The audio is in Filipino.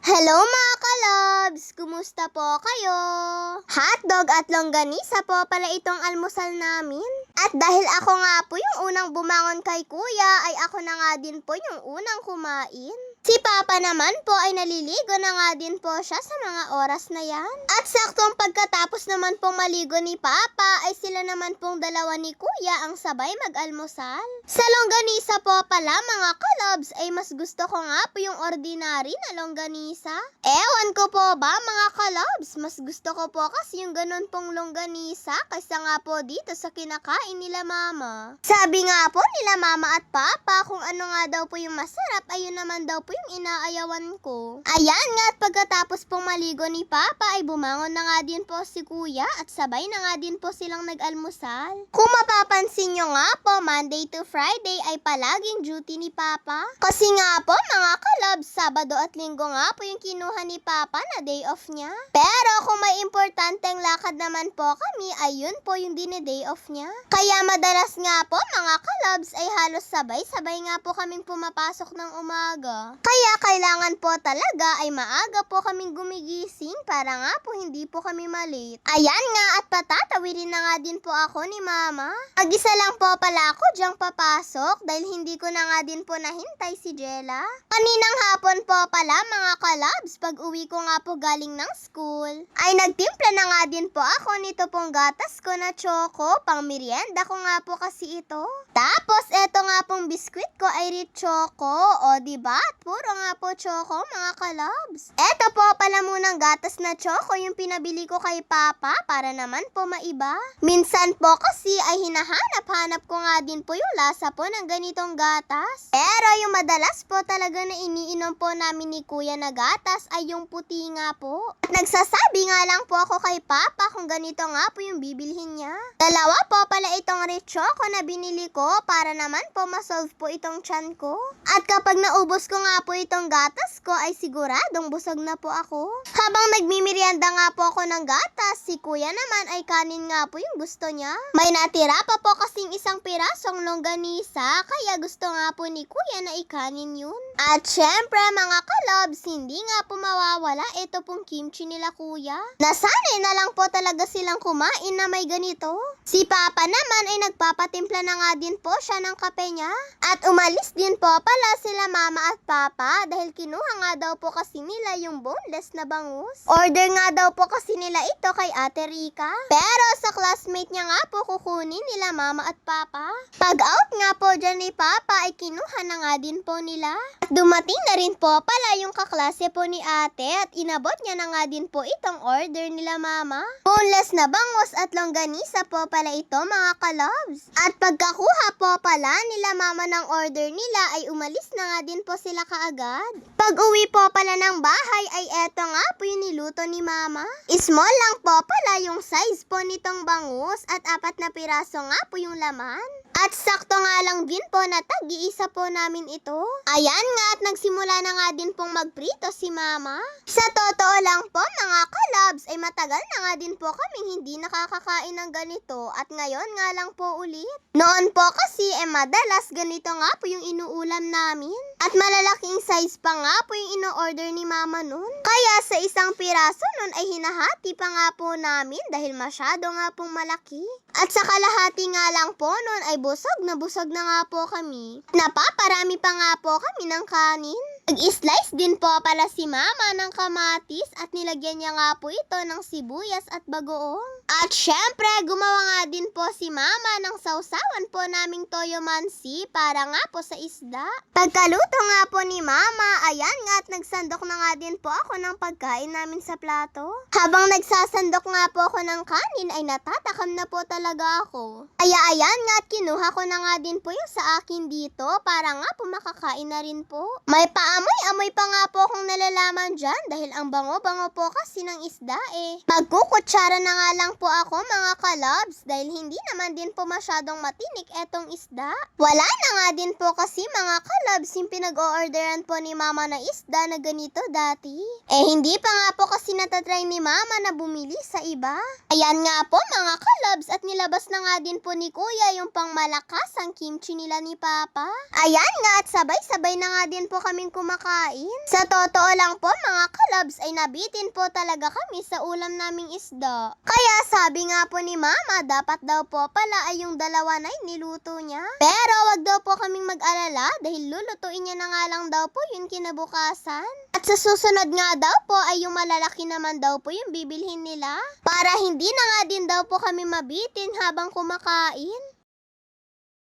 Hello mga kalabs! Kumusta po kayo? Hotdog at longganisa po pala itong almusal namin. At dahil ako nga po yung unang bumangon kay kuya, ay ako na nga din po yung unang kumain. Si Papa naman po ay naliligo na nga din po siya sa mga oras na yan. At saktong pagkatapos naman pong maligo ni Papa, ay sila naman pong dalawa ni kuya ang sabay mag-almusal. Sa longganisa po pala mga kalabs, ay mas gusto ko nga po yung ordinary na longganisa. Ewan ko po ba mga kalabs, mas gusto ko po kasi yung ganun pong longganisa kaysa nga po dito sa kinakain nila mama. Sabi nga po nila mama at papa kung ano nga daw po yung masarap, ayun naman daw po yung inaayawan ko. Ayan nga at pagkatapos pong maligo ni papa ay bumangon na nga din po si kuya at sabay na nga din po silang nag-almusal. Kung mapapansin nyo nga po, Monday to Friday ay palaging duty ni papa. Kasi nga po mga kalabs, Sabado at Linggo nga po yung kinuha ni papa na day off niya. Pero kung may importanteng lakad naman po kami, ayun po yung dine-day off niya. Kaya madalas nga po mga kalabs ay halos sabay-sabay nga po kaming pumapasok ng umaga. Kaya kailangan po talaga ay maaga po kaming gumigising para nga po hindi po kami malate. Ayan nga at patatawirin na nga din po ako ni mama. Mag-isa lang po pala ako diyang papasok dahil hindi ko na nga din po nahintay si Jella. Kaninang hapon po pala mga kalabs, pag uwi ko nga po galing ng school, ay nagtimpla na nga din po ako nito pong gatas ko na choco, pang merienda ko nga po kasi ito. Tapos eto nga pong biskwit ko ay rich choco, o diba? At puro nga po choco mga kalabs. Eto po pala munang gatas na choco yung pinabili ko kay papa para naman po maiba. Minsan po kasi ay hinahanap-hanap ko nga din po yung lasa po ng ganitong gatas. Pero yung madalas po talaga na iniinom po namin ni kuya na gatas ay yung puti nga po. At nagsasabi nga lang po ako kay papa kung ganito nga po yung bibilhin niya. Dalawa po pala itong rich choco na binili ko para naman po masolve po itong tiyan ko. At kapag naubos ko nga po itong gatas ko ay siguradong busog na po ako. Habang nagmimerienda nga po ako ng gatas, si kuya naman ay kanin nga po yung gusto niya. May natira pa po kasing isang pirasong longganisa kaya gusto nga po ni kuya na ikanin yun. At syempre mga kalabs, hindi nga po mawawala ito pong kimchi nila kuya. Nasanay na lang po talaga silang kumain na may ganito. Si papa naman ay nagpapatimpla na nga din po siya ng kape niya. At umalis din po pala sila mama at papa dahil kinuha nga daw po kasi nila yung boneless na bangus. Order nga daw po kasi nila ito kay Ate Rica. Pero sa classmate niya nga po kukunin nila mama at papa. Pag out nga po dyan ni papa ay kinuha na nga din po nila. At dumating na rin po pala yung kaklase po ni ate at inabot niya na nga din po itong order nila mama. Boneless na bangus at longganisa po pala ito mga kalabs. At pagkakuha po pala nila mama ng order nila ay umalis na nga din po sila kaagad. Pag uwi po pala ng bahay ay eto nga po yung niluto ni mama. Small lang po pala yung size po nitong bangus at 4 na piraso nga po yung laman. At sakto nga lang din po na tag-iisa po namin ito. Ayan nga at nagsimula na nga din pong magprito si mama. Sa totoo lang po mga kalabs ay matagal na nga din po kaming hindi nakakakain ng ganito at ngayon nga lang po ulit. Noon po kasi madalas ganito nga po yung inuulam namin. At malalaking size pa nga po yung ino-order ni mama nun. Kaya sa isang piraso nun ay hinahati pa nga po namin dahil masyado nga pong malaki. At sa kalahati nga lang po nun ay busog na nga po kami. Napaparami pa nga po kami ng kanin. Nag-slice din po pala si mama ng kamatis at nilagyan niya nga po ito ng sibuyas at bagoong. At syempre, gumawa nga din po si mama ng sausawan po naming toyo mansi para nga po sa isda. Pagkaluto nga po ni mama, ayan nga at nagsandok na nga din po ako ng pagkain namin sa plato. Habang nagsasandok nga po ako ng kanin ay natatakam na po talaga ako. Kaya ayan nga at kinuha ko na nga din po yung sa akin dito para nga po makakain na rin po. May paamoy-amoy pa nga po akong nalalaman dyan dahil ang bango-bango po kasi ng isda eh. Magkukutsara na nga lang po ako mga kalabs dahil hindi naman din po masyadong matinik etong isda. Wala na nga din po kasi mga kalabs yung pinag-o-orderan po ni mama na isda na ganito dati. Eh hindi pa nga po kasi natatry ni mama na bumili sa iba. Ayan nga po mga kalabs at nilabas na nga din po ni kuya yung pangmalakas ang kimchi nila ni papa. Ayan nga at sabay-sabay na nga din po kaming kumakain. Sa totoo lang po mga kalabs, Loves, ay nabitin po talaga kami sa ulam naming isda. Kaya sabi nga po ni Mama, dapat daw po pala ay yung dalawa na niluto niya. Pero wag daw po kaming mag-alala dahil lulutuin niya na nga lang daw po yun kinabukasan. At sa susunod nga daw po ay yung malalaki naman daw po yung bibilhin nila. Para hindi na nga din daw po kami mabitin habang kumakain.